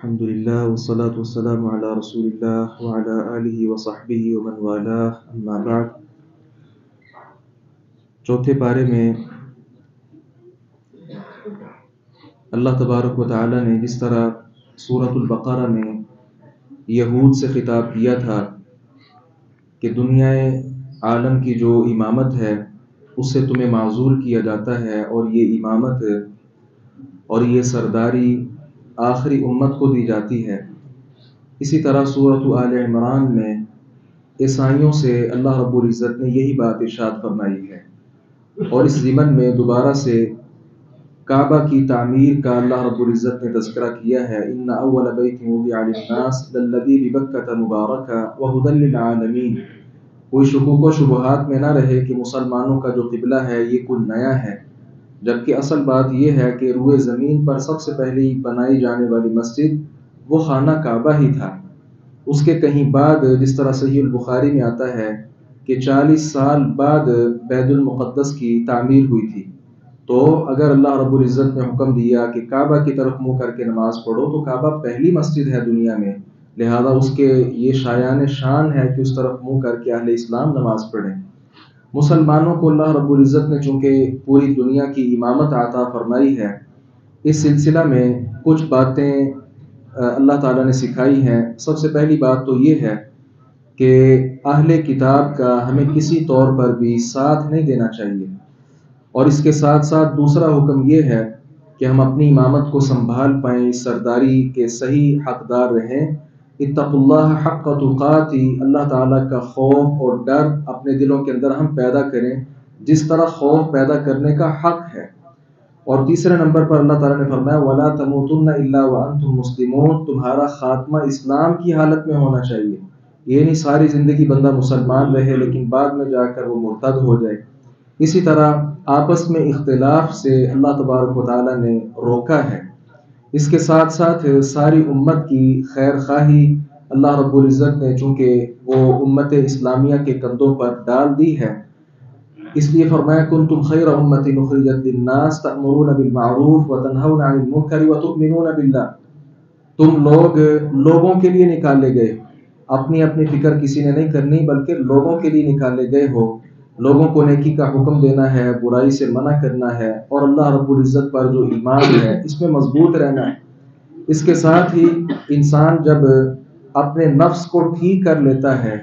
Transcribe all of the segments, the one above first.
الحمدللہ والصلاة والسلام علی رسول اللہ وعلی آلہ وصحبہ ومن والاہ اما بعد۔ چوتھے پارے میں اللہ تبارک و تعالی نے جس طرح سورۃ البقرہ میں یہود سے خطاب کیا تھا کہ دنیا عالم کی جو امامت ہے اس سے تمہیں معزول کیا جاتا ہے، اور یہ امامت اور یہ سرداری آخری امت کو دی جاتی ہے، اسی طرح سورۃ آل عمران میں عیسائیوں سے اللہ رب العزت نے یہی بات ارشاد فرمائی ہے، اور اس ضمن میں دوبارہ سے کعبہ کی تعمیر کا اللہ رب العزت نے تذکرہ کیا ہے۔ ان اول بیت وضع للناس للذی ببکۃ مبارکہ وہدی للعالمین۔ کوئی شکوک و شبہات میں نہ رہے کہ مسلمانوں کا جو قبلہ ہے یہ کوئی نیا ہے، جبکہ اصل بات یہ ہے کہ روئے زمین پر سب سے پہلی بنائی جانے والی مسجد وہ خانہ کعبہ ہی تھا۔ اس کے کہیں بعد جس طرح صحیح البخاری میں آتا ہے کہ 40 سال بعد بیت المقدس کی تعمیر ہوئی تھی، تو اگر اللہ رب العزت نے حکم دیا کہ کعبہ کی طرف منہ کر کے نماز پڑھو تو کعبہ پہلی مسجد ہے دنیا میں، لہذا اس کے یہ شایان شان ہے کہ اس طرف منہ کر کے اہل اسلام نماز پڑھیں۔ مسلمانوں کو اللہ رب العزت نے چونکہ پوری دنیا کی امامت عطا فرمائی ہے، اس سلسلہ میں کچھ باتیں اللہ تعالیٰ نے سکھائی ہیں۔ سب سے پہلی بات تو یہ ہے کہ اہل کتاب کا ہمیں کسی طور پر بھی ساتھ نہیں دینا چاہیے، اور اس کے ساتھ ساتھ دوسرا حکم یہ ہے کہ ہم اپنی امامت کو سنبھال پائیں، سرداری کے صحیح حقدار رہیں۔ اتقوا اللہ حق تقاتہ، اللہ تعالیٰ کا خوف اور ڈر اپنے دلوں کے اندر ہم پیدا کریں جس طرح خوف پیدا کرنے کا حق ہے۔ اور تیسرے نمبر پر اللہ تعالیٰ نے فرمایا وَلَا تَمُوتُنَّ إِلَّا وَأَنْتُمْ مُسْلِمُونَ، تمہارا خاتمہ اسلام کی حالت میں ہونا چاہیے۔ یہ نہیں ساری زندگی بندہ مسلمان رہے لیکن بعد میں جا کر وہ مرتد ہو جائے۔ اسی طرح آپس میں اختلاف سے اللہ تبارک و تعالیٰ نے روکا ہے۔ اس کے ساتھ ساتھ ساری امت کی خیر خواہی اللہ رب العزت نے چونکہ وہ امت اسلامیہ کے کندھوں پر ڈال دی ہے، اس لیے فرمایا کنتم خیر امۃ اخرجت للناس تأمرون بالمعروف وتنہون عن المنکر وتؤمنون باللہ۔ تم لوگوں کے لیے نکالے گئے، اپنی اپنی فکر کسی نے نہیں کرنی بلکہ لوگوں کے لیے نکالے گئے ہو۔ لوگوں کو نیکی کا حکم دینا ہے، برائی سے منع کرنا ہے، اور اللہ رب العزت پر جو ایمان ہے اس میں مضبوط رہنا ہے۔ اس کے ساتھ ہی انسان جب اپنے نفس کو ٹھیک کر لیتا ہے،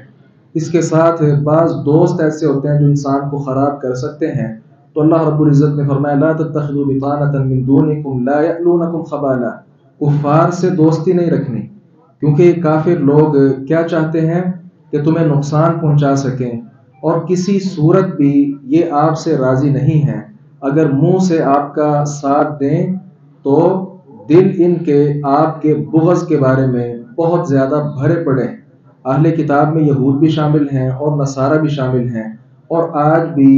اس کے ساتھ بعض دوست ایسے ہوتے ہیں جو انسان کو خراب کر سکتے ہیں، تو اللہ رب العزت نے فرمایا لا تتخذوا بطانة من دونکم لا یألونکم خبالا، کفار سے دوستی نہیں رکھنی، کیونکہ یہ کافر لوگ کیا چاہتے ہیں کہ تمہیں نقصان پہنچا سکیں، اور کسی صورت بھی یہ آپ سے راضی نہیں ہیں۔ اگر منہ سے آپ کا ساتھ دیں تو دل ان کے آپ کے بغض کے بارے میں بہت زیادہ بھرے پڑے ہیں۔ اہل کتاب میں یہود بھی شامل ہیں اور نصارہ بھی شامل ہیں، اور آج بھی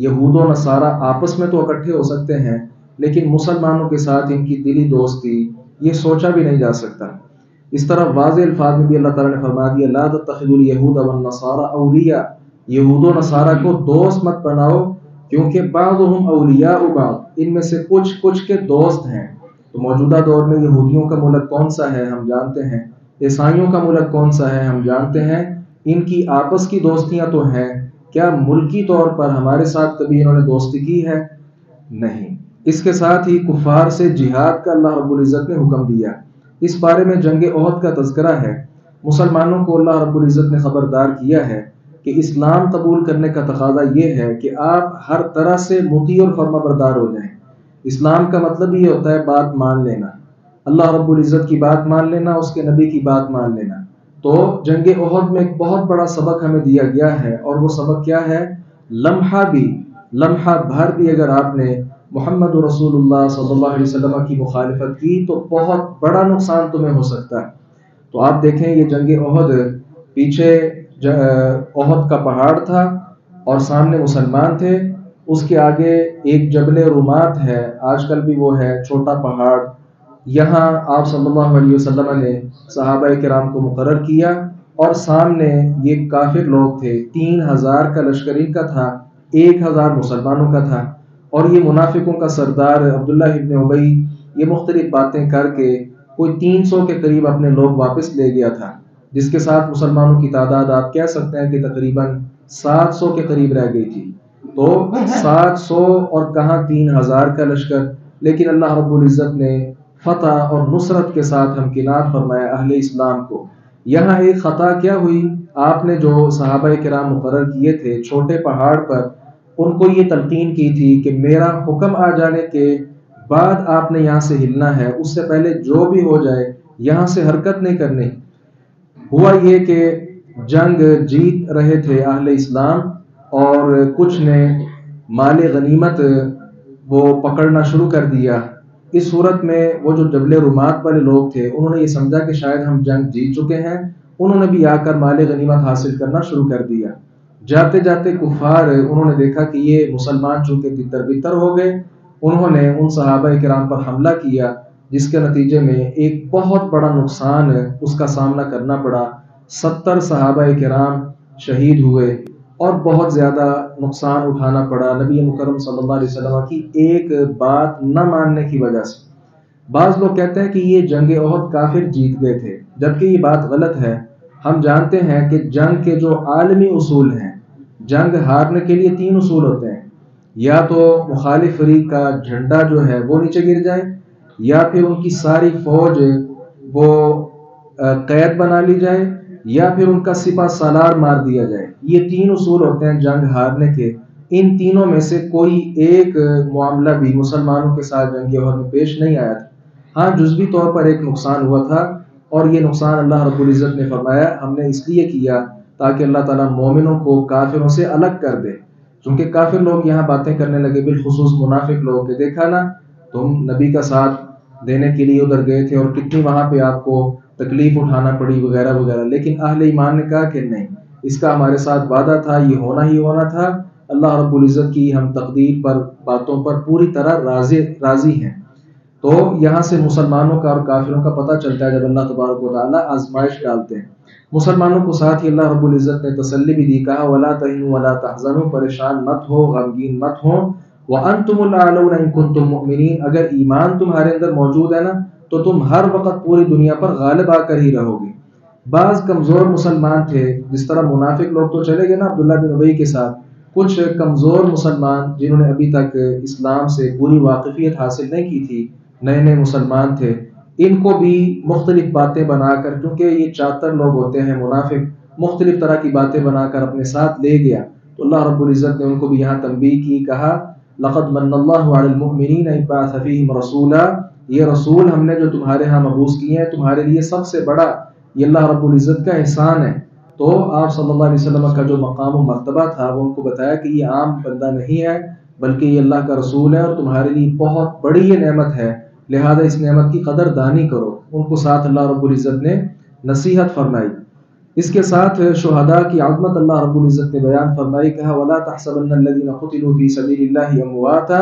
یہود و نصارہ آپس میں تو اکٹھے ہو سکتے ہیں لیکن مسلمانوں کے ساتھ ان کی دلی دوستی یہ سوچا بھی نہیں جا سکتا۔ اس طرح واضح الفاظ میں بھی اللہ تعالیٰ نے فرما دیا لا تتخذوا اليہود والنصارى اولیاء، یہود و نصارہ کو دوست مت بناؤ کیونکہ بعضهم اولیاء بعض، ان میں سے کچھ کے دوست ہیں۔ تو موجودہ دور میں یہودیوں کا ملک کون سا ہے ہم جانتے ہیں، عیسائیوں کا ملک کون سا ہے ہم جانتے ہیں، ان کی آپس کی دوستیاں تو ہیں، کیا ملکی طور پر ہمارے ساتھ کبھی انہوں نے دوستی کی ہے؟ نہیں۔ اس کے ساتھ ہی کفار سے جہاد کا اللہ رب العزت نے حکم دیا۔ اس بارے میں جنگ احد کا تذکرہ ہے۔ مسلمانوں کو اللہ رب العزت نے خبردار کیا ہے کہ اسلام قبول کرنے کا تقاضا یہ ہے کہ آپ ہر طرح سے مطیع اور فرما بردار ہو جائیں۔ اسلام کا مطلب یہ ہوتا ہے بات مان لینا، اللہ رب العزت کی بات مان لینا، اس کے نبی کی بات مان لینا۔ تو جنگ احد میں ایک بہت بڑا سبق ہمیں دیا گیا ہے، اور وہ سبق کیا ہے؟ لمحہ بھر بھی اگر آپ نے محمد رسول اللہ صلی اللہ علیہ وسلم کی مخالفت کی تو بہت بڑا نقصان تمہیں ہو سکتا ہے۔ تو آپ دیکھیں یہ جنگ احد، پیچھے احد کا پہاڑ تھا اور سامنے مسلمان تھے، اس کے آگے ایک جبل رومات ہے، آج کل بھی وہ ہے، چھوٹا پہاڑ۔ یہاں آپ صلی اللہ علیہ وسلم نے صحابہ کرام کو مقرر کیا، اور سامنے یہ کافر لوگ تھے، 3000 کا لشکر ان کا تھا، 1000 مسلمانوں کا تھا، اور یہ منافقوں کا سردار عبداللہ ابن ابی یہ مختلف باتیں کر کے کوئی 300 کے قریب اپنے لوگ واپس لے گیا تھا، جس کے ساتھ مسلمانوں کی تعداد آپ کہہ سکتے ہیں کہ تقریباً 700 کے قریب رہ گئی تھی۔ تو 700 اور کہاں 3000 کا لشکر، لیکن اللہ رب العزت نے فتح اور نصرت کے ساتھ ہمکنار فرمایا اہل اسلام کو۔ یہاں ایک خطا کیا ہوئی، آپ نے جو صحابہ کرام مقرر کیے تھے چھوٹے پہاڑ پر، ان کو یہ تلقین کی تھی کہ میرا حکم آ جانے کے بعد آپ نے یہاں سے ہلنا ہے، اس سے پہلے جو بھی ہو جائے یہاں سے حرکت نہیں کرنی۔ ہوا یہ کہ جنگ جیت رہے تھے اہل اسلام، اور کچھ نے مال غنیمت وہ پکڑنا شروع کر دیا۔ اس صورت میں وہ جو جبل رومات والے لوگ تھے انہوں نے یہ سمجھا کہ شاید ہم جنگ جیت چکے ہیں، انہوں نے بھی آ کر مال غنیمت حاصل کرنا شروع کر دیا۔ جاتے جاتے کفار انہوں نے دیکھا کہ یہ مسلمان چونکہ تتر بتر ہو گئے، انہوں نے ان صحابہ کرام پر حملہ کیا، جس کے نتیجے میں ایک بہت بڑا نقصان اس کا سامنا کرنا پڑا۔ 70 صحابہ کرام شہید ہوئے اور بہت زیادہ نقصان اٹھانا پڑا نبی مکرم صلی اللہ علیہ وسلم کی ایک بات نہ ماننے کی وجہ سے۔ بعض لوگ کہتے ہیں کہ یہ جنگ احد کافر جیت گئے تھے، جبکہ یہ بات غلط ہے۔ ہم جانتے ہیں کہ جنگ کے جو عالمی اصول ہیں، جنگ ہارنے کے لیے 3 اصول ہوتے ہیں، یا تو مخالف فریق کا جھنڈا جو ہے وہ نیچے گر جائے، یا پھر ان کی ساری فوج وہ قید بنا لی جائے، یا پھر ان کا سپہ سالار مار دیا جائے۔ یہ 3 اصول ہوتے ہیں جنگ ہارنے کے۔ ان تینوں میں سے کوئی ایک معاملہ بھی مسلمانوں کے ساتھ جنگ احد میں پیش نہیں آیا تھا۔ ہاں جزوی طور پر ایک نقصان ہوا تھا، اور یہ نقصان اللہ رب العزت نے فرمایا ہم نے اس لیے کیا تاکہ اللہ تعالیٰ مومنوں کو کافروں سے الگ کر دے۔ چونکہ کافر لوگ یہاں باتیں کرنے لگے، بالخصوص منافق لوگ، کہ دیکھا نا تم نبی کا ساتھ دینے کے لیے ادھر گئے تھے اور کتنی وہاں پہ آپ کو تکلیف اٹھانا پڑی وغیرہ وغیرہ، لیکن اہل ایمان نے کہا کہ نہیں، اس کا ہمارے ساتھ وعدہ تھا، یہ ہونا ہی ہونا تھا۔ اللہ رب العزت کی ہم تقدیر پر، باتوں پر پوری طرح راضی ہیں۔ تو یہاں سے مسلمانوں کا اور کافروں کا پتہ چلتا ہے جب اللہ تبارک و تعالیٰ آزمائش ڈالتے ہیں۔ مسلمانوں کو ساتھ ہی اللہ رب العزت نے تسلی بھی دی، کہا وَلَا تَهِنُوا وَلَا تَحْزَنُوا، پریشان مت ہو، غمگین مت ہو، وَأَنْتُمُ الْأَعْلَوْنَ إِن كُنتُم مُؤْمِنِينَ، اگر ایمان تمہارے اندر موجود ہے نا تو تم ہر وقت پوری دنیا پر غالب آ کر ہی رہو گے۔ بعض کمزور مسلمان تھے، جس طرح منافق لوگ تو چلے گئے نا عبداللہ بن ابی کے ساتھ، کچھ کمزور مسلمان جنہوں نے ابھی تک اسلام سے پوری واقفیت حاصل نہیں کی تھی، نئے نئے مسلمان تھے، ان کو بھی مختلف باتیں بنا کر، کیونکہ یہ چاتر لوگ ہوتے ہیں منافق، مختلف طرح کی باتیں بنا کر اپنے ساتھ لے گیا، تو اللہ رب العزت نے ان کو بھی یہاں تنبیہ کی، کہا لقد من اللہ علی المؤمنین اذ بعث فیہم رسولا، یہ رسول ہم نے جو تمہارے ہاں مبعوث کیے ہیں تمہارے لیے سب سے بڑا یہ اللہ رب العزت کا احسان ہے۔ تو آپ صلی اللہ علیہ وسلم کا جو مقام و مرتبہ تھا وہ ان کو بتایا کہ یہ عام بندہ نہیں ہے، بلکہ یہ اللہ کا رسول ہے اور تمہارے لیے بہت بڑی یہ نعمت ہے، لہذا اس نعمت کی قدر دانی کرو۔ ان کو ساتھ اللہ رب العزت نے نصیحت فرمائی۔ اس کے ساتھ شہداء کی عظمت اللہ رب العزت نے بیان فرمائی، کہا وَلَا تَحْسَبَنَّ الَّذِينَ قُتِلُوا فِي سَبِيلِ اللَّهِ أَمْوَاتًا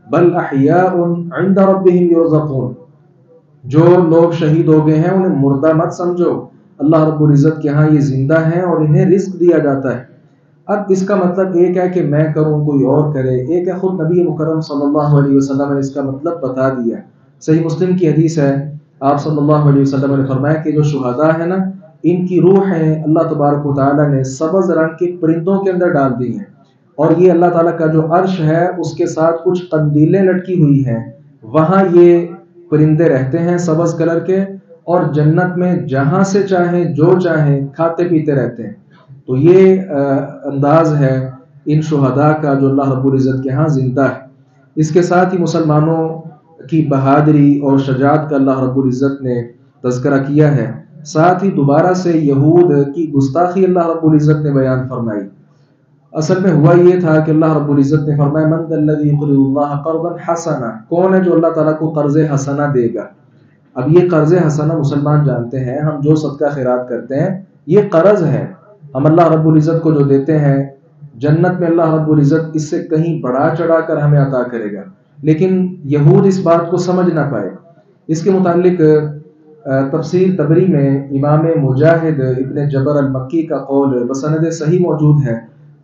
بَلْ أَحْيَاءٌ عِندَ رَبِّهِمْ يُرْزَقُونَ، جو لوگ شہید ہو گئے ہیں انہیں مردہ مت سمجھو، اللہ رب العزت کے ہاں یہ زندہ ہیں اور انہیں رزق دیا جاتا ہے۔ اب اس کا مطلب ایک ہے کہ میں کروں کوئی اور کرے، ایک ہے خود نبی مکرم صلی اللہ علیہ وسلم نے اس کا مطلب بتا دیا۔ صحیح مسلم کی حدیث ہے، آپ صلی اللہ علیہ وسلم نے فرمایا کہ جو شہداء ہیں نا ان کی روحیں اللہ تبارک و تعالیٰ نے سبز رنگ کے پرندوں کے اندر ڈال دی ہیں، اور یہ اللہ تعالیٰ کا جو عرش ہے اس کے ساتھ کچھ قندیلیں لٹکی ہوئی ہیں، وہاں یہ پرندے رہتے ہیں سبز کلر کے، اور جنت میں جہاں سے چاہیں جو چاہیں کھاتے پیتے رہتے ہیں۔ تو یہ انداز ہے ان شہداء کا جو اللہ رب العزت کے ہاں زندہ ہے۔ اس کے ساتھ ہی مسلمانوں کی بہادری اور شجاعت کا اللہ رب العزت نے تذکرہ کیا ہے، ساتھ ہی دوبارہ سے یہود کی گستاخی اللہ رب العزت نے بیان فرمائی۔ اصل میں ہوا یہ تھا کہ اللہ رب العزت نے فرمایا من ذا الذی یقرض اللہ قرضا حسنا، کون ہے جو اللہ تعالیٰ کو قرض حسنہ دے گا؟ اب یہ قرض حسنہ مسلمان جانتے ہیں، ہم جو صدقہ خیرات کرتے ہیں یہ قرض ہے، ہم اللہ رب العزت کو جو دیتے ہیں، جنت میں اللہ رب العزت اس سے کہیں بڑھا چڑھا کر ہمیں عطا کرے گا، لیکن یہود اس بات کو سمجھ نہ پائے۔ اس کے متعلق تفسیر تبری میں امام مجاہد ابن جبر المکی کا قول بسند صحیح موجود ہے،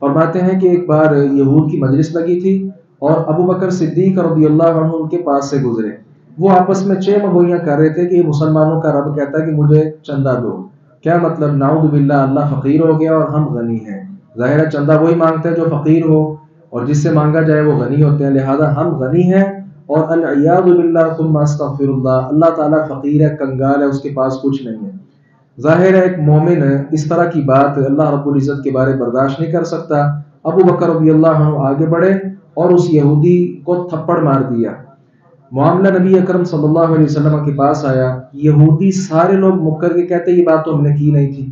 فرماتے ہیں کہ ایک بار یہود کی مجلس لگی تھی اور ابو بکر صدیق رضی اللہ عنہ ان کے پاس سے گزرے، وہ آپس میں چیم گوئیاں کر رہے تھے کہ مسلمانوں کا رب کہتا ہے کہ مجھے چندہ دو. کیا مطلب؟ نعوذ باللہ اللہ فقیر ہو گیا اور ہم غنی ہیں. ظاہر ہے چندہ وہی مانگتا ہے جو فقیر ہو، اور جس سے مانگا جائے وہ غنی ہوتے ہیں، لہذا ہم غنی ہیں اور العیاذ باللہ ثم استغفر اللہ، اللہ تعالیٰ فقیر ہے، کنگال ہے، اس کے پاس کچھ نہیں ہے. ظاہر ہے ایک مومن اس طرح کی بات اللہ رب العزت کے بارے برداشت نہیں کر سکتا. ابو بکر رضی اللہ عنہ آگے بڑھے اور اس یہودی کو تھپڑ مار دیا. معاملہ نبی اکرم صلی اللہ علیہ وسلم کے پاس آیا. یہودی سارے لوگ مکر کے کہتے یہ بات تو ہم نے کی نہیں تھی.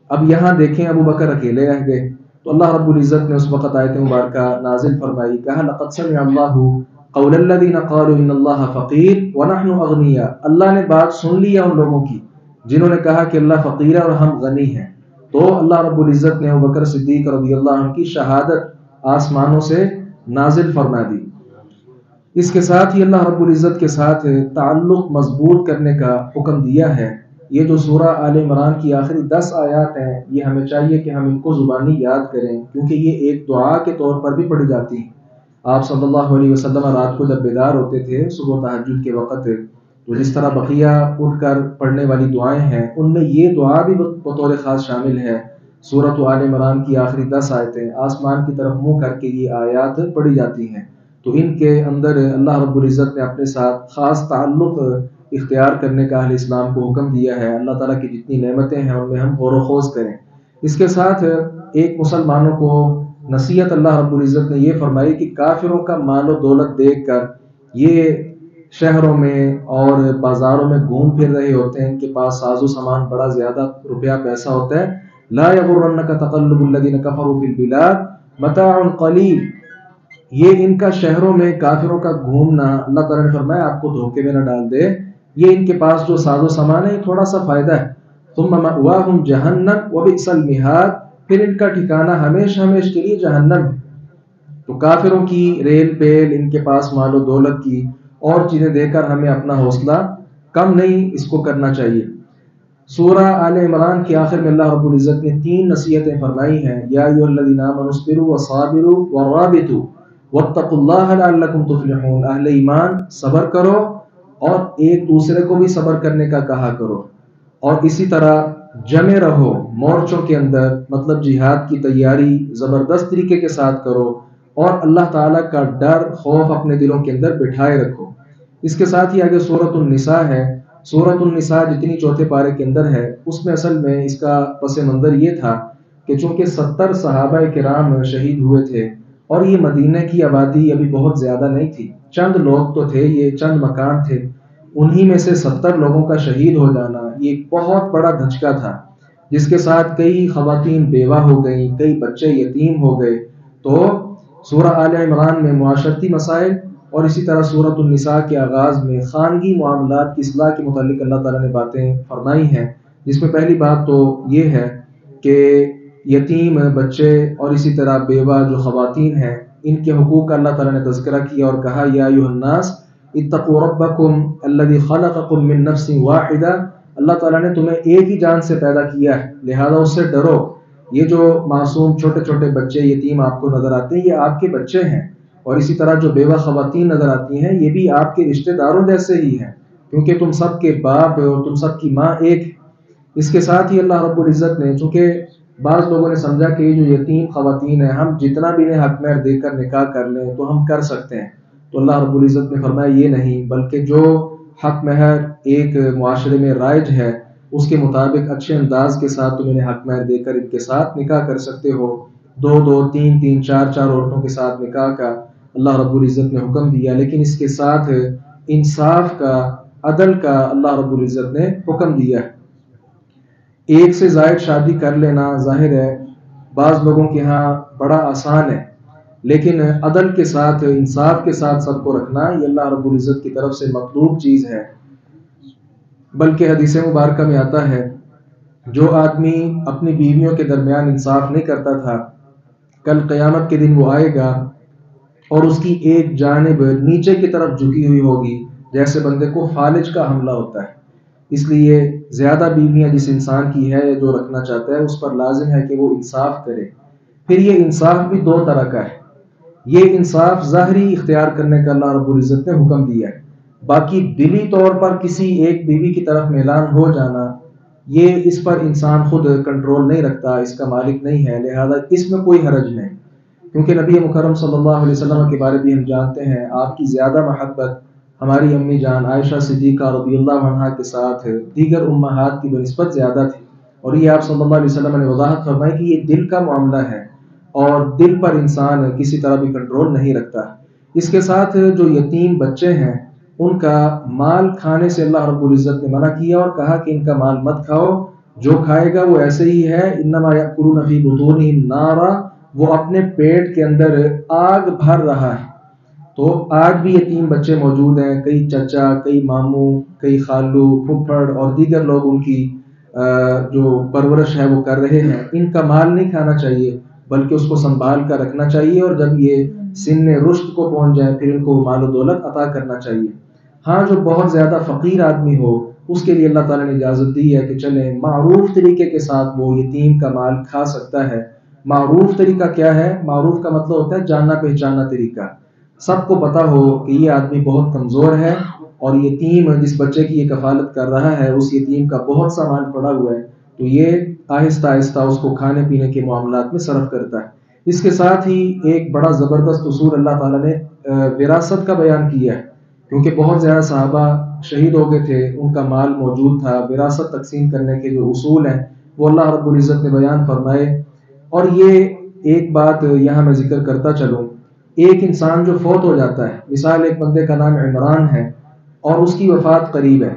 اب یہاں دیکھیں ابو بکر اکیلے رہ گئے تو اللہ رب العزت نے اس وقت آیت مبارکہ نازل فرمائی، کہا لقد سمع اللہ قول الذین قالوا ان اللہ فقیر ونحن اغنیاء. اللہ نے بات سن لی ہے ان لوگوں کی جنہوں نے کہا کہ اللہ فقیر ہے اور ہم غنی ہیں. تو اللہ رب العزت نے ابو بکر صدیق رضی اللہ عنہ کی شہادت آسمانوں سے نازل فرما دی. اس کے ساتھ ہی اللہ رب العزت کے ساتھ تعلق مضبوط کرنے کا حکم دیا ہے. یہ جو سورہ آل عمران کی آخری 10 آیات ہیں، یہ ہمیں چاہیے کہ ہم ان کو زبانی یاد کریں، کیونکہ یہ ایک دعا کے طور پر بھی پڑھی جاتی ہیں. آپ صلی اللہ علیہ وسلم رات کو جب بیدار ہوتے تھے صبح تہجد کے وقت، تو جس طرح بقیہ اٹھ کر پڑھنے والی دعائیں ہیں ان میں یہ دعا بھی بطور خاص شامل ہے. سورۃ آل عمران کی آخری 10 آیتیں آسمان کی طرف منہ کر کے یہ آیات پڑھی جاتی ہیں. تو ان کے اندر اللہ رب العزت نے اپنے ساتھ خاص تعلق اختیار کرنے کا اہل اسلام کو حکم دیا ہے. اللہ تعالیٰ کی جتنی نعمتیں ہیں ان میں ہم غور و خوض کریں. اس کے ساتھ ایک مسلمانوں کو نصیحت اللہ رب العزت نے یہ فرمائی کہ کافروں کا مال و دولت دیکھ کر یہ شہروں میں اور بازاروں میں گھوم پھر رہے ہوتے ہیں، ان کے پاس ساز و سامان بڑا زیادہ روپیہ پیسہ ہوتا ہے. لا یغرنک تقلب الذین کفروا فی البلاد متاع قلیل. یہ ان کا شہروں میں کافروں کا گھومنا اللہ تعالیٰ نے فرمایا آپ کو دھوکے میں نہ ڈال دے. یہ ان کے پاس جو ساز و سامان ہے یہ تھوڑا سا فائدہ ہے. ثم مأواہم جہنم وبئس المہاد. پھر ان کا ٹھکانہ ہمیشہ ہمیشہ کے لیے جہنم ہے. تو کافروں کی ریل پیل، ان کے پاس مال و دولت کی اور چیزیں دے کر ہمیں اپنا حوصلہ کم نہیں اس کو کرنا چاہیے. سورہ آل عمران کے آخر میں اللہ رب العزت نے 3 نصیحتیں فرمائی ہیں. یا ایھا الذین آمنوا اصبروا وصابروا ورابطوا واتقوا اللہ لعلکم تفلحون. اہل ایمان صبر کرو اور ایک دوسرے کو بھی صبر کرنے کا کہا کرو، اور اسی طرح جمے رہو مورچوں کے اندر، مطلب جہاد کی تیاری زبردست طریقے کے ساتھ کرو اور اللہ تعالیٰ کا ڈر خوف اپنے دلوں کے اندر بٹھائے رکھو. اس کے ساتھ ہی آگے سورۃ النساء ہے. سورۃ النساء جتنی چوتھے پارے کے اندر ہے اس میں اصل میں اس کا پس منظر یہ تھا کہ چونکہ 70 صحابہ کرام شہید ہوئے تھے اور یہ مدینہ کی آبادی ابھی بہت زیادہ نہیں تھی، چند لوگ تو تھے، یہ چند مکان تھے، انہی میں سے 70 لوگوں کا شہید ہو جانا یہ ایک بہت بڑا دھچکا تھا، جس کے ساتھ کئی خواتین بیوہ ہو گئیں، کئی بچے یتیم ہو گئے. تو سورہ آل عمران میں معاشرتی مسائل اور اسی طرح سورۃ النساء کے آغاز میں خانگی معاملات کی اصلاح کے متعلق اللہ تعالیٰ نے باتیں فرمائی ہیں، جس میں پہلی بات تو یہ ہے کہ یتیم بچے اور اسی طرح بیوہ جو خواتین ہیں ان کے حقوق کا اللہ تعالیٰ نے تذکرہ کیا اور کہا یا ایھا الناس اتقوا ربکم الذی خلقکم من نفس واحدہ. اللہ تعالیٰ نے تمہیں ایک ہی جان سے پیدا کیا ہے لہذا اس سے ڈرو. یہ جو معصوم چھوٹے چھوٹے بچے یتیم آپ کو نظر آتے ہیں یہ آپ کے بچے ہیں، اور اسی طرح جو بیوہ خواتین نظر آتی ہیں یہ بھی آپ کے رشتہ داروں جیسے ہی ہیں، کیونکہ تم سب کے باپ اور تم سب کی ماں ایک. اس کے ساتھ ہی اللہ رب العزت نے، چونکہ بعض لوگوں نے سمجھا کہ یہ جو یتیم خواتین ہیں ہم جتنا بھی انہیں حق مہر دے کر نکاح کر لیں تو ہم کر سکتے ہیں، تو اللہ رب العزت نے فرمایا یہ نہیں، بلکہ جو حق مہر ایک معاشرے میں رائج ہے اس کے مطابق اچھے انداز کے ساتھ تم انہیں حق مہر دے کر ان کے ساتھ نکاح کر سکتے ہو. 2 3 4 عورتوں کے ساتھ نکاح کا اللہ رب العزت نے حکم دیا، لیکن اس کے ساتھ انصاف کا، عدل کا اللہ رب العزت نے حکم دیا ہے. ایک سے زائد شادی کر لینا ظاہر ہے بعض لوگوں کے ہاں بڑا آسان ہے، لیکن عدل کے ساتھ انصاف کے ساتھ سب کو رکھنا یہ اللہ رب العزت کی طرف سے مطلوب چیز ہے. بلکہ حدیث مبارکہ میں آتا ہے جو آدمی اپنی بیویوں کے درمیان انصاف نہیں کرتا تھا کل قیامت کے دن وہ آئے گا اور اس کی ایک جانب نیچے کی طرف جھکی ہوئی ہوگی جیسے بندے کو فالج کا حملہ ہوتا ہے. اس لیے زیادہ بیویاں جس انسان کی ہے جو رکھنا چاہتا ہے اس پر لازم ہے کہ وہ انصاف کرے. پھر یہ انصاف بھی 2 طرح کا ہے. یہ انصاف ظاہری اختیار کرنے کا اللہ رب العزت نے حکم دیا ہے. باقی دلی طور پر کسی ایک بیوی کی طرف میلان ہو جانا، یہ اس پر انسان خود کنٹرول نہیں رکھتا، اس کا مالک نہیں ہے، لہذا اس میں کوئی حرج نہیں، کیونکہ نبی مکرم صلی اللہ علیہ وسلم کے بارے بھی ہم جانتے ہیں آپ کی زیادہ محبت ہماری امی جان عائشہ صدیقہ رضی اللہ عنہا کے ساتھ دیگر امہات کی بنسبت زیادہ تھی، اور یہ آپ صلی اللہ علیہ وسلم نے وضاحت فرمائی کہ یہ دل کا معاملہ ہے اور دل پر انسان کسی طرح بھی کنٹرول نہیں رکھتا۔ اس کے ساتھ جو یتیم بچے ہیں ان کا مال کھانے سے اللہ رب العزت نے منع کیا اور کہا کہ ان کا مال مت کھاؤ، جو کھائے گا وہ ایسے ہی ہے، انما یأکلون فی بطونہم نارا، وہ اپنے پیٹ کے اندر آگ بھر رہا ہے۔ تو آج بھی یتیم بچے موجود ہیں، کئی چچا، کئی ماموں، کئی خالو، پھپھڑ اور دیگر لوگ ان کی جو پرورش ہے وہ کر رہے ہیں۔ ان کا مال نہیں کھانا چاہیے بلکہ اس کو سنبھال کر رکھنا چاہیے، اور جب یہ سن رشد کو پہنچ جائے پھر ان کو مال و دولت عطا کرنا چاہیے۔ ہاں جو بہت زیادہ فقیر آدمی ہو اس کے لیے اللہ تعالیٰ نے اجازت دی ہے کہ چلیں معروف طریقے کے ساتھ وہ یتیم کا مال کھا سکتا ہے۔ معروف طریقہ کیا ہے؟ معروف کا مطلب ہوتا ہے جانا پہچانا طریقہ، سب کو پتا ہو کہ یہ آدمی بہت کمزور ہے اور یتیم جس بچے کی یہ کفالت کر رہا ہے اس یتیم کا بہت سا مال پڑا ہوا ہے، تو یہ آہستہ آہستہ اس کو کھانے پینے کے معاملات میں صرف کرتا ہے۔ اس کے ساتھ ہی ایک بڑا زبردست اصول اللہ تعالیٰ نے وراثت کا بیان کیا ہے، کیونکہ بہت زیادہ صحابہ شہید ہو گئے تھے، ان کا مال موجود تھا، وراثت تقسیم کرنے کے جو اصول ہیں وہ اللہ رب العزت نے بیان فرمائے۔ اور یہ ایک بات یہاں میں ذکر کرتا چلوں، ایک انسان جو فوت ہو جاتا ہے، مثال ایک بندے کا نام عمران ہے اور اس کی وفات قریب ہے،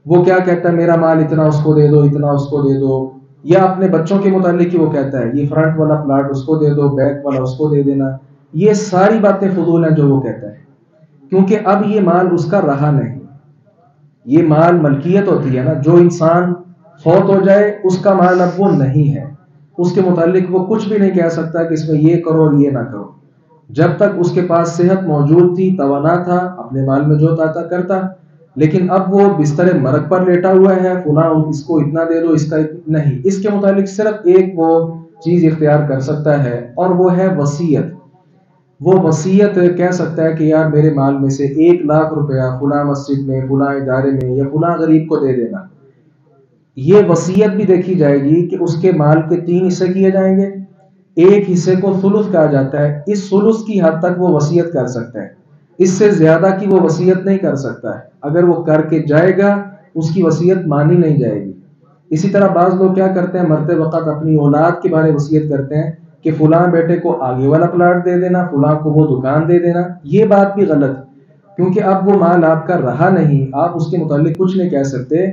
وہ کیا کہتا ہے میرا مال اتنا اس کو دے دو، اتنا اس کو دے دو، یا اپنے بچوں کے متعلق ہی وہ کہتا ہے یہ فرنٹ والا پلاٹ اس کو دے دو، بیک والا اس کو دے دینا۔ یہ ساری باتیں فضول ہیں جو وہ کہتا ہے، کیونکہ اب یہ مال اس کا رہا نہیں۔ یہ مال ملکیت ہوتی ہے نا، جو انسان فوت ہو جائے اس کا مال اب وہ نہیں ہے، اس کے متعلق وہ کچھ بھی نہیں کہہ سکتا کہ اس میں یہ کرو اور یہ نہ کرو۔ جب تک اس کے پاس صحت موجود تھی، توانا تھا، اپنے مال میں جو چاہتا کرتا، لیکن اب وہ بستر مرگ پر لیٹا ہوا ہے، فلاں اس کو اتنا دے دو، اس کا نہیں، اس کے متعلق صرف ایک وہ چیز اختیار کر سکتا ہے اور وہ ہے وصیت۔ وہ وصیت کہہ سکتا ہے کہ یار میرے مال میں سے 1,00,000 روپیہ فلاں مسجد میں، فلاں ادارے میں یا فلاں غریب کو دے دینا۔ یہ وصیت بھی دیکھی جائے گی کہ اس کے مال کے 3 حصے کیے جائیں گے، ایک حصے کو ثلث کہا جاتا ہے، اس ثلث کی حد تک وہ وصیت کر سکتا ہے، اس سے زیادہ کی وہ وصیت نہیں کر سکتا ہے۔ اگر وہ کر کے جائے گا اس کی وصیت مانی نہیں جائے گی۔ اسی طرح بعض لوگ کیا کرتے ہیں، مرتے وقت اپنی اولاد کے بارے وصیت کرتے ہیں کہ فلاں بیٹے کو آگے والا پلاٹ دے دینا، فلاں کو وہ دکان دے دینا۔ یہ بات بھی غلط ہے، کیونکہ اب وہ مال آپ کا رہا نہیں، آپ اس کے متعلق کچھ نہیں کہہ سکتے۔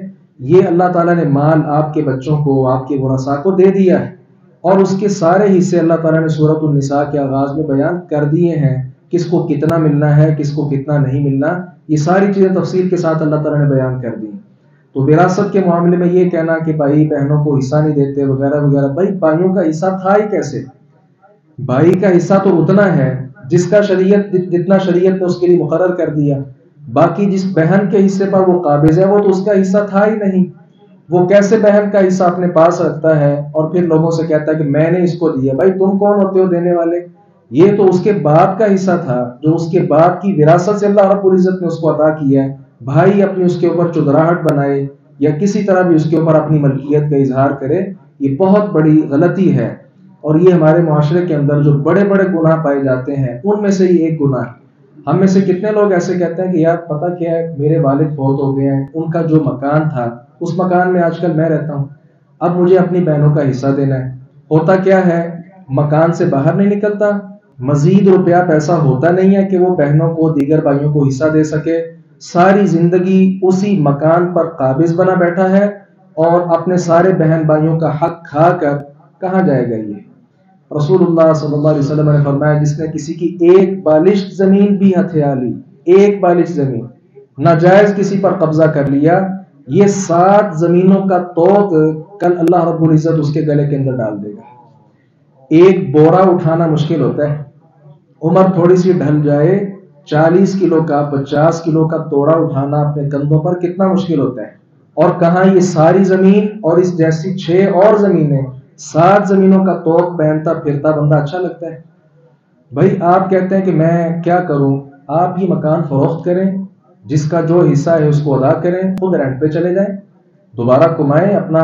یہ اللہ تعالیٰ نے مال آپ کے بچوں کو، آپ کے ورثاء کو دے دیا ہے، اور اس کے سارے حصے اللہ تعالیٰ نے سورۃ النساء کے آغاز میں بیان کر دیے ہیں، کس کو کتنا ملنا ہے، کس کو کتنا نہیں ملنا، یہ ساری چیزیں تفصیل کے ساتھ اللہ تعالیٰ نے بیان کر دی۔ تو وراثت کے معاملے میں یہ کہنا کہ بھائی بہنوں کو حصہ نہیں دیتے وغیرہ وغیرہ، بھائی بھائیوں کا حصہ تھا ہی کیسے؟ بھائی کا حصہ تو اتنا ہے جس کا شریعت جتنا شریعت نے اس کے لیے مقرر کر دیا، باقی جس بہن کے حصے پر وہ قابض ہے وہ تو اس کا حصہ تھا ہی نہیں، وہ کیسے بہن کا حصہ اپنے پاس رکھتا ہے اور پھر لوگوں سے کہتا ہے کہ میں نے اس کو دیا؟ بھائی تم کون ہوتے ہو دینے والے؟ یہ تو اس کے باپ کا حصہ تھا جو اس کے باپ کی وراثت سے اللہ رب العزت نے اس کو عطا کیا ہے۔ بھائی اپنی اس کے اوپر چودراہٹ بنائے یا کسی طرح بھی اس کے اوپر اپنی ملکیت کا اظہار کرے، یہ بہت بڑی غلطی ہے، اور یہ ہمارے معاشرے کے اندر جو بڑے بڑے گناہ پائے جاتے ہیں ان میں سے یہ ایک گناہ ہے۔ ہم میں سے کتنے لوگ ایسے کہتے ہیں کہ یار پتہ کیا ہے، میرے والد فوت ہو گئے ہیں، ان کا جو مکان تھا اس مکان میں آج کل میں رہتا ہوں، اب مجھے اپنی بہنوں کا حصہ دینا ہے۔ ہوتا کیا ہے، مکان سے باہر نہیں نکلتا، مزید روپیہ پیسہ ہوتا نہیں ہے کہ وہ بہنوں کو، دیگر بھائیوں کو حصہ دے سکے، ساری زندگی اسی مکان پر قابض بنا بیٹھا ہے اور اپنے سارے بہن بھائیوں کا حق کھا کر کہاں جائے گا؟ یہ رسول اللہ صلی اللہ علیہ وسلم نے فرمایا جس نے کسی کی ایک بالشت زمین بھی ہتھیا لی، ایک بالشت زمین ناجائز کسی پر قبضہ کر لیا، یہ 7 زمینوں کا توق کل اللہ رب العزت اس کے گلے کے اندر ڈال دے گا۔ ایک بورا اٹھانا مشکل ہوتا ہے، عمر تھوڑی سی ڈھل جائے، 40 کلو کا 50 کلو کا توڑا اٹھانا اپنے کندھوں پر کتنا مشکل ہوتا ہے، اور کہاں یہ ساری زمین اور اس جیسی 6 اور زمینیں، 7 زمینوں کا توق پہنتا پھرتا بندہ اچھا لگتا ہے؟ بھائی آپ کہتے ہیں کہ میں کیا کروں، آپ یہ مکان فروخت کریں، جس کا جو حصہ ہے اس کو ادا کریں، خود رینٹ پہ چلے جائیں، دوبارہ کمائیں، اپنا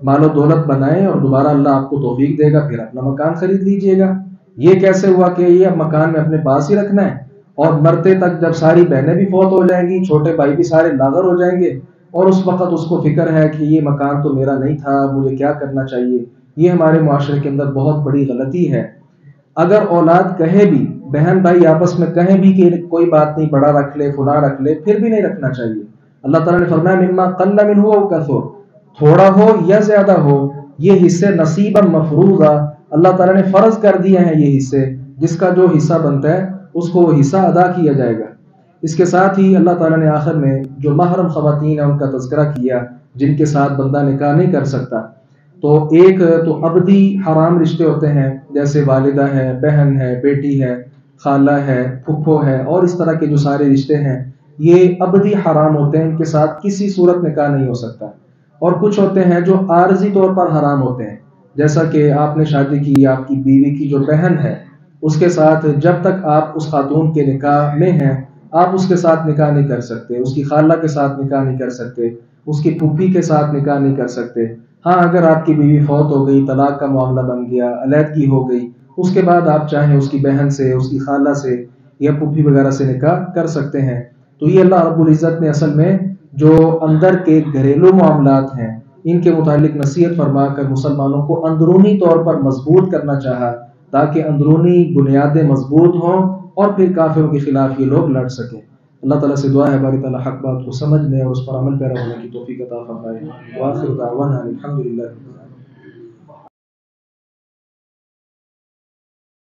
مال و دولت بنائیں، اور دوبارہ اللہ آپ کو توفیق دے گا، پھر اپنا مکان خرید لیجئے گا۔ یہ کیسے ہوا کہ یہ اب مکان میں اپنے پاس ہی رکھنا ہے، اور مرتے تک جب ساری بہنیں بھی فوت ہو جائیں گی، چھوٹے بھائی بھی سارے لاغر ہو جائیں گے، اور اس وقت اس کو فکر ہے کہ یہ مکان تو میرا نہیں تھا، مجھے کیا کرنا چاہیے۔ یہ ہمارے معاشرے کے اندر بہت بڑی غلطی ہے۔ اگر اولاد کہے بھی، بہن بھائی آپس میں کہیں بھی کہ کوئی بات نہیں، بڑا رکھ لے، فلاں رکھ لے، پھر بھی نہیں رکھنا چاہیے۔ اللہ تعالیٰ نے فرمایا مما قل منہ او کثر، تھوڑا ہو یا زیادہ ہو، یہ حصے نصیبا مفروضا، اللہ تعالیٰ نے فرض کر دیے ہیں یہ حصے، جس کا جو حصہ بنتا ہے اس کو وہ حصہ ادا کیا جائے گا۔ اس کے ساتھ ہی اللہ تعالیٰ نے آخر میں جو محرم خواتین ہیں ان کا تذکرہ کیا، جن کے ساتھ بندہ نکاح نہیں کر سکتا۔ تو ایک تو ابدی حرام رشتے ہوتے ہیں، جیسے والدہ ہے، بہن ہے، بیٹی ہے، خالہ ہے، پھپھو ہے، اور اس طرح کے جو سارے رشتے ہیں یہ ابدی حرام ہوتے ہیں، ان کے ساتھ کسی صورت نکاح نہیں ہو سکتا۔ اور کچھ ہوتے ہیں جو عارضی طور پر حرام ہوتے ہیں، جیسا کہ آپ نے شادی کی، آپ کی بیوی کی جو بہن ہے اس کے ساتھ جب تک آپ اس خاتون کے نکاح میں ہیں آپ اس کے ساتھ نکاح نہیں کر سکتے، اس کی خالہ کے ساتھ نکاح نہیں کر سکتے، اس کی پھوپھی کے ساتھ نکاح نہیں کر سکتے۔ ہاں اگر آپ کی بیوی فوت ہو گئی، طلاق کا معاملہ بن گیا، علیحدگی ہو گئی، اس کے بعد آپ چاہیں اس کی بہن سے، اس کی خالہ سے یا پھوپھی وغیرہ سے نکاح کر سکتے ہیں۔ تو یہ اللہ رب العزت نے اصل میں جو اندر کے گھریلو معاملات ہیں ان کے متعلق نصیحت فرما کر مسلمانوں کو اندرونی طور پر مضبوط کرنا چاہا، تاکہ اندرونی بنیادیں مضبوط ہوں اور پھر کافروں کے خلاف یہ لوگ لڑ سکیں۔ اللہ تعالیٰ سے دعا ہے باری تعالیٰ حق بات کو سمجھنے اور اس پر عمل پیرا ہونے کی توفیق عطا فرمائے۔ وآخر دعوانا الحمدللہ۔